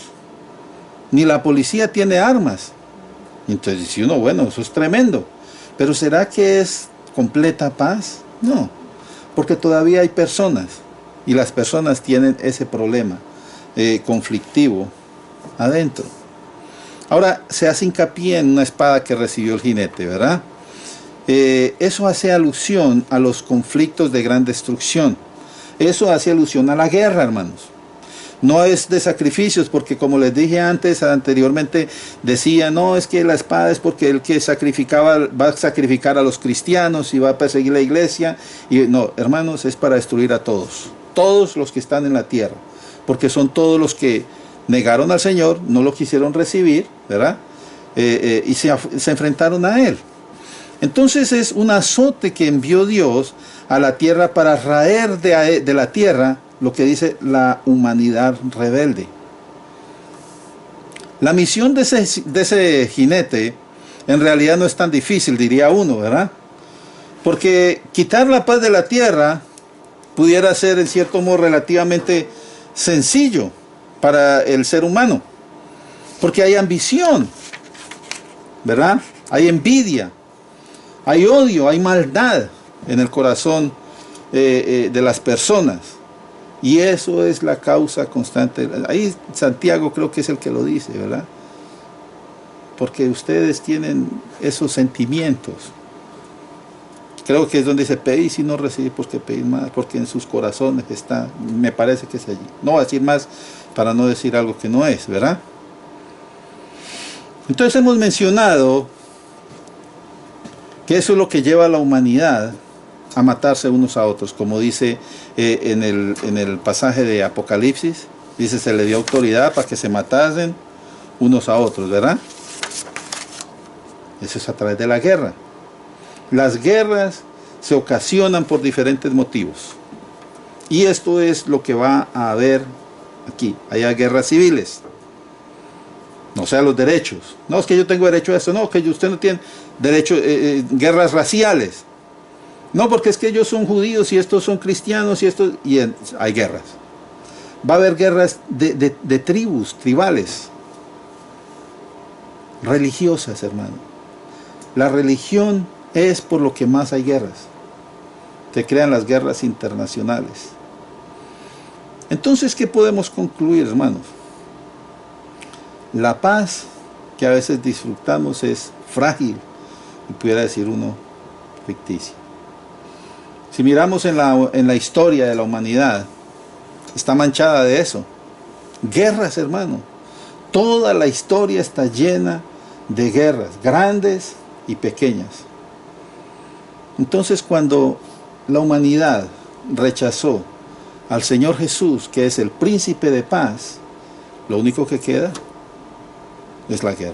ni la policía tiene armas. Entonces dice uno, bueno, eso es tremendo. Pero ¿será que es completa paz? No, porque todavía hay personas, y las personas tienen ese problema conflictivo adentro. Ahora se hace hincapié en una espada que recibió el jinete, ¿verdad? Eso hace alusión a los conflictos de gran destrucción. Eso hace alusión a la guerra, hermanos. No es de sacrificios, porque como les dije anteriormente, decía, no, es que la espada es porque el que sacrificaba va a sacrificar a los cristianos y va a perseguir la iglesia. Y no, hermanos, es para destruir a todos los que están en la tierra, porque son todos los que negaron al Señor, no lo quisieron recibir, ¿verdad? Y se enfrentaron a Él. Entonces es un azote que envió Dios a la tierra para raer de la tierra lo que dice la humanidad rebelde. La misión de ese jinete en realidad no es tan difícil, diría uno, ¿verdad? Porque quitar la paz de la tierra pudiera ser en cierto modo relativamente sencillo para el ser humano, porque hay ambición, ¿verdad? Hay envidia, hay odio, hay maldad en el corazón de las personas. Y eso es la causa constante. Ahí Santiago creo que es el que lo dice, ¿verdad? Porque ustedes tienen esos sentimientos. Creo que es donde dice, pedís y no recibís porque pedís más, porque en sus corazones está, me parece que es allí. No voy a decir más para no decir algo que no es, ¿verdad? Entonces hemos mencionado que eso es lo que lleva a la humanidad a matarse unos a otros, como dice en el pasaje de Apocalipsis, dice, se le dio autoridad para que se matasen unos a otros, ¿verdad? Eso es a través de la guerra. Las guerras se ocasionan por diferentes motivos, y esto es lo que va a haber aquí. Hay guerras civiles, no sea los derechos, no es que yo tengo derecho a eso, no, que usted no tiene derecho, guerras raciales, no, porque es que ellos son judíos y estos son cristianos hay guerras. Va a haber guerras de tribales, religiosas, hermano. La religión es por lo que más hay guerras. Se crean las guerras internacionales. Entonces, ¿qué podemos concluir, hermanos? La paz que a veces disfrutamos es frágil, y pudiera decir uno, ficticia. Si miramos en la historia de la humanidad, está manchada de eso. Guerras, hermano. Toda la historia está llena de guerras, grandes y pequeñas. Entonces, cuando la humanidad rechazó al Señor Jesús, que es el príncipe de paz, lo único que queda es la guerra.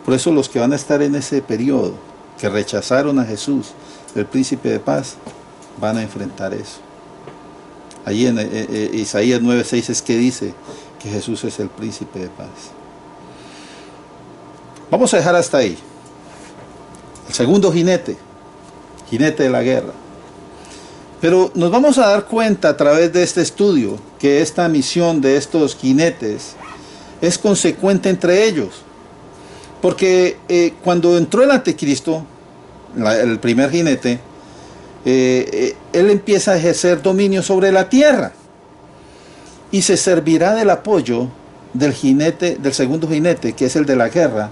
Por eso los que van a estar en ese periodo, que rechazaron a Jesús, el príncipe de paz, van a enfrentar eso. Allí en Isaías 9:6 es que dice que Jesús es el príncipe de paz. Vamos a dejar hasta ahí. El segundo jinete de la guerra. Pero nos vamos a dar cuenta a través de este estudio que esta misión de estos jinetes es consecuente entre ellos. Porque cuando entró el anticristo, el primer jinete, él empieza a ejercer dominio sobre la tierra y se servirá del apoyo del segundo jinete, que es el de la guerra,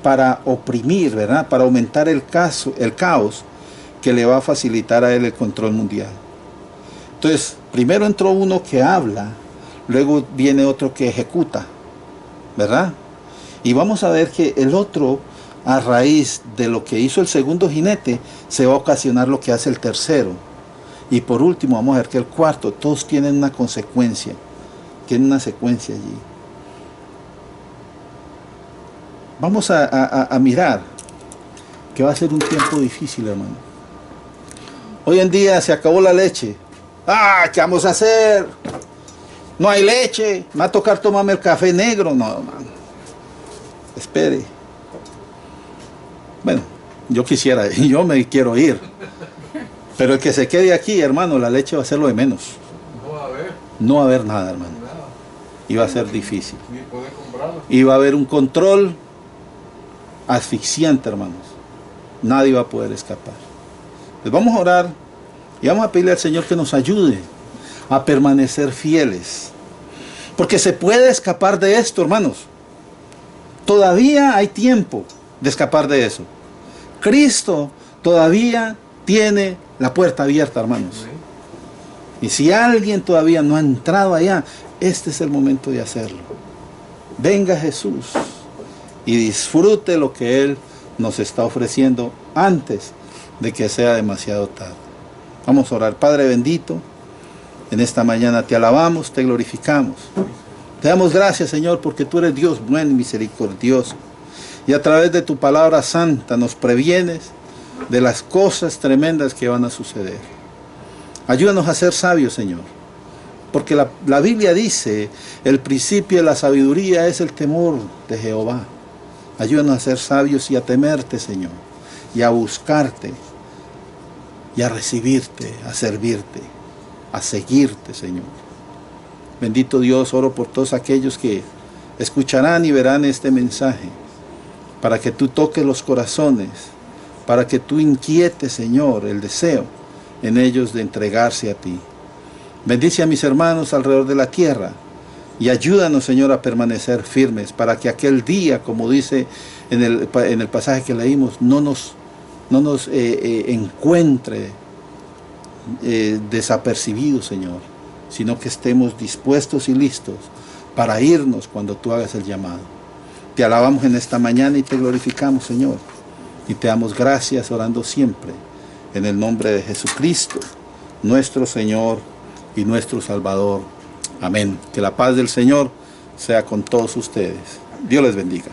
para oprimir, ¿verdad? Para aumentar el caos que le va a facilitar a él el control mundial. Entonces, primero entró uno que habla, luego viene otro que ejecuta, ¿verdad? Y vamos a ver que el otro, a raíz de lo que hizo el segundo jinete, se va a ocasionar lo que hace el tercero. Y por último vamos a ver que el cuarto, todos tienen una consecuencia, tienen una secuencia allí. Vamos a mirar que va a ser un tiempo difícil, hermano. Hoy en día se acabó la leche. ¡Ah! ¿Qué vamos a hacer? No hay leche, me va a tocar tomarme el café negro. No, hermano. Espere. Bueno, yo me quiero ir. Pero el que se quede aquí, hermano, la leche va a ser lo de menos. No va a haber nada, hermano. Y va a ser difícil. Y va a haber un control asfixiante, hermanos. nadie va a poder escapar. Les vamos a orar y vamos a pedirle al Señor que nos ayude a permanecer fieles. Porque se puede escapar de esto, hermanos. Todavía hay tiempo de escapar de eso. Cristo todavía tiene la puerta abierta, hermanos. Y si alguien todavía no ha entrado allá, este es el momento de hacerlo. Venga Jesús y disfrute lo que Él nos está ofreciendo antes de que sea demasiado tarde. Vamos a orar. Padre bendito, en esta mañana te alabamos, te glorificamos. Te damos gracias, Señor, porque tú eres Dios bueno y misericordioso. Y a través de tu palabra santa nos previenes de las cosas tremendas que van a suceder. Ayúdanos a ser sabios, Señor. Porque la Biblia dice, el principio de la sabiduría es el temor de Jehová. Ayúdanos a ser sabios y a temerte, Señor. Y a buscarte. Y a recibirte, a servirte, a seguirte, Señor. Bendito Dios, oro por todos aquellos que escucharán y verán este mensaje. Para que tú toques los corazones. Para que tú inquietes, Señor, el deseo en ellos de entregarse a ti. Bendice a mis hermanos alrededor de la tierra y ayúdanos, Señor, a permanecer firmes para que aquel día, como dice en el pasaje que leímos, no nos encuentre desapercibidos, Señor, sino que estemos dispuestos y listos para irnos cuando tú hagas el llamado. Te alabamos en esta mañana y te glorificamos, Señor, y te damos gracias orando siempre en el nombre de Jesucristo, nuestro Señor y nuestro Salvador. Amén. Que la paz del Señor sea con todos ustedes. Dios les bendiga.